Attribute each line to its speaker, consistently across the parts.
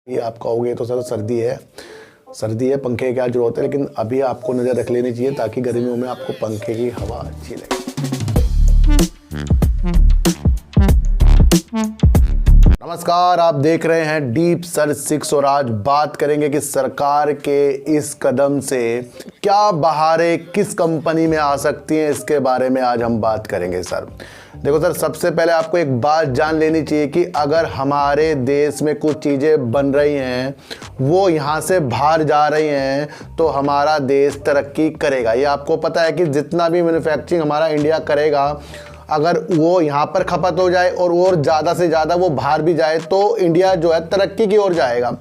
Speaker 1: ये आप कहोगे तो सर सर्दी है पंखे की क्या जरूरत है, लेकिन अभी आपको नज़र रख लेनी चाहिए ताकि गर्मियों में आपको पंखे की हवा अच्छी लगे। नमस्कार, आप देख रहे हैं डीप सर्च 6 और आज बात करेंगे कि सरकार के इस कदम से क्या बहारें किस कंपनी में आ सकती हैं, इसके बारे में आज हम बात करेंगे। सर देखो सर, सबसे पहले आपको एक बात जान लेनी चाहिए कि अगर हमारे देश में कुछ चीज़ें बन रही हैं, वो यहाँ से बाहर जा रही हैं, तो हमारा देश तरक्की करेगा। ये आपको पता है कि जितना भी मैन्युफैक्चरिंग हमारा इंडिया करेगा, अगर वो यहाँ पर खपत हो जाए और ज़्यादा से ज़्यादा वो बाहर भी जाए तो इंडिया जो है तरक्की की ओर जाएगा।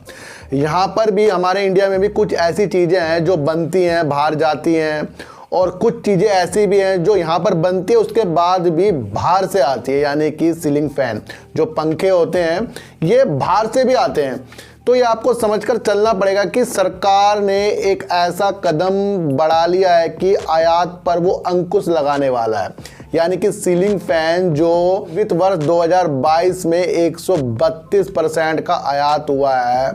Speaker 1: यहाँ पर भी हमारे इंडिया में भी कुछ ऐसी चीज़ें हैं जो बनती हैं बाहर जाती हैं, और कुछ चीज़ें ऐसी भी हैं जो यहाँ पर बनती है उसके बाद भी बाहर से आती है, यानी कि सीलिंग फैन जो पंखे होते हैं ये बाहर से भी आते हैं। तो ये आपको समझकर चलना पड़ेगा कि सरकार ने एक ऐसा कदम बढ़ा लिया है कि आयात पर वो अंकुश लगाने वाला है, यानी कि सीलिंग फैन जो वित्त वर्ष 2022 में 132% का आयात हुआ है,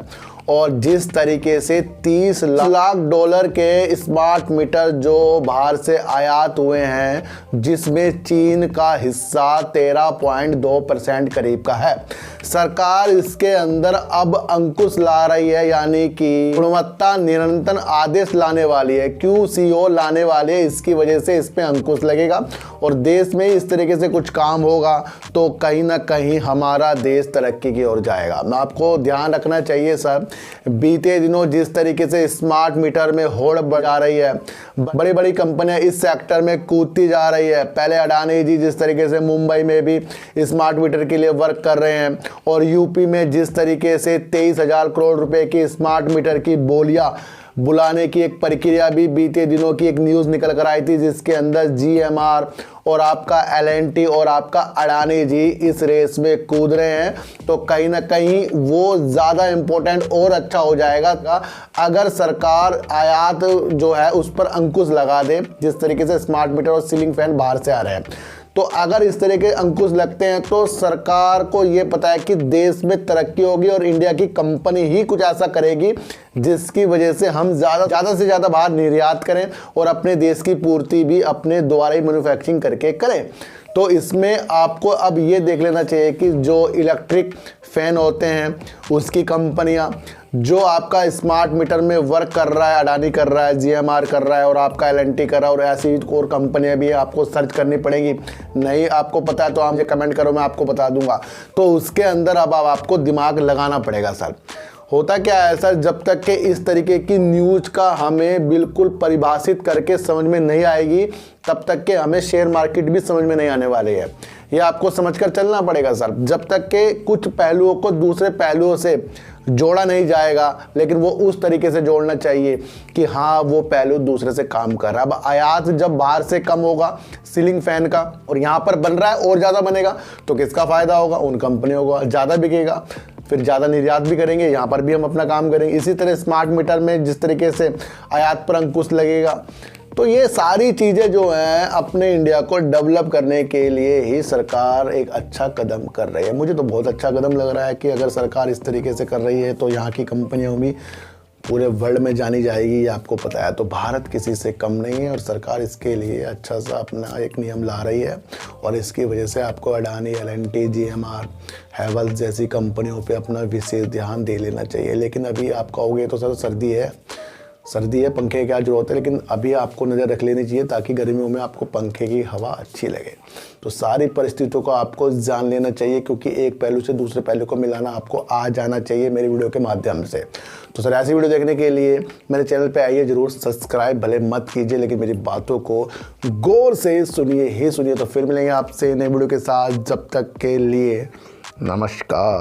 Speaker 1: और जिस तरीके से 30 लाख डॉलर के स्मार्ट मीटर जो बाहर से आयात हुए हैं, जिसमें चीन का हिस्सा 13.2% करीब का है, सरकार इसके अंदर अब अंकुश ला रही है, यानी कि गुणवत्ता नियंत्रण आदेश लाने वाली है, QCO लाने वाली है। इसकी वजह से इस पे अंकुश लगेगा और देश में इस तरीके से कुछ काम होगा तो कहीं ना कहीं हमारा देश तरक्की की ओर जाएगा। मैं आपको ध्यान रखना चाहिए सर, बीते दिनों जिस तरीके से स्मार्ट मीटर में होड़ बढ़ा रही है, बड़ी बड़ी कंपनियां इस सेक्टर में कूदती जा रही है। पहले अडानी जी जिस तरीके से मुंबई में भी स्मार्ट मीटर के लिए वर्क कर रहे हैं, और यूपी में जिस तरीके से 23,000 करोड़ रुपए की स्मार्ट मीटर की बोलियां बुलाने की एक प्रक्रिया भी बीते दिनों की एक न्यूज़ निकल कर आई थी, जिसके अंदर GMR और आपका L&T और आपका अडानी जी इस रेस में कूद रहे हैं। तो कहीं ना कहीं वो ज़्यादा इम्पोर्टेंट और अच्छा हो जाएगा अगर सरकार आयात जो है उस पर अंकुश लगा दे, जिस तरीके से स्मार्ट मीटर और सीलिंग फैन बाहर से आ रहे हैं। तो अगर इस तरह के अंकुश लगते हैं तो सरकार को ये पता है कि देश में तरक्की होगी और इंडिया की कंपनी ही कुछ ऐसा करेगी जिसकी वजह से हम ज़्यादा से ज़्यादा बाहर निर्यात करें और अपने देश की पूर्ति भी अपने द्वारा ही मैन्युफैक्चरिंग करके करें। तो इसमें आपको अब ये देख लेना चाहिए कि जो इलेक्ट्रिक फैन होते हैं उसकी कंपनियां, जो आपका स्मार्ट मीटर में वर्क कर रहा है, अडानी कर रहा है, GMR कर रहा है और आपका L&T कर रहा है, और ऐसी और कंपनियां भी आपको सर्च करनी पड़ेंगी। नहीं आपको पता है तो आप मुझे कमेंट करो, मैं आपको बता दूंगा। तो उसके अंदर अब आपको दिमाग लगाना पड़ेगा सर। होता क्या है सर, जब तक कि इस तरीके की न्यूज़ का हमें बिल्कुल परिभाषित करके समझ में नहीं आएगी, तब तक कि हमें शेयर मार्केट भी समझ में नहीं आने वाली है। ये आपको समझकर चलना पड़ेगा सर। जब तक कि कुछ पहलुओं को दूसरे पहलुओं से जोड़ा नहीं जाएगा, लेकिन वो उस तरीके से जोड़ना चाहिए कि हाँ वो पहलू दूसरे से काम कर रहा है। अब आयात जब बाहर से कम होगा सीलिंग फैन का और यहाँ पर बन रहा है और ज़्यादा बनेगा, तो किसका फ़ायदा होगा? उन कंपनियों को ज़्यादा बिकेगा, फिर ज़्यादा निर्यात भी करेंगे, यहाँ पर भी हम अपना काम करेंगे। इसी तरह स्मार्ट मीटर में जिस तरीके से आयात पर अंकुश लगेगा, तो ये सारी चीज़ें जो हैं अपने इंडिया को डेवलप करने के लिए ही सरकार एक अच्छा कदम कर रही है। मुझे तो बहुत अच्छा कदम लग रहा है कि अगर सरकार इस तरीके से कर रही है तो यहाँ की कंपनियाँ भी पूरे वर्ल्ड में जानी जाएगी। ये आपको पता है। तो भारत किसी से कम नहीं है और सरकार इसके लिए अच्छा सा अपना एक नियम ला रही है, और इसकी वजह से आपको अडानी, L&T, GMR, हैवेल्स जैसी कंपनियों पे अपना विशेष ध्यान दे लेना चाहिए। लेकिन अभी आप कहोगे तो सर सर्दी है पंखे की क्या जरूरत है, लेकिन अभी आपको नज़र रख लेनी चाहिए ताकि गर्मियों में आपको पंखे की हवा अच्छी लगे। तो सारी परिस्थितियों को आपको जान लेना चाहिए, क्योंकि एक पहलू से दूसरे पहलू को मिलाना आपको आ जाना चाहिए मेरी वीडियो के माध्यम से। तो सर ऐसी वीडियो देखने के लिए मेरे चैनल पे आइए, ज़रूर सब्सक्राइब भले मत कीजिए, लेकिन मेरी बातों को गौर से सुनिए ही सुनिए। तो फिर मिलेंगे आपसे नई वीडियो के साथ, जब तक के लिए नमस्कार।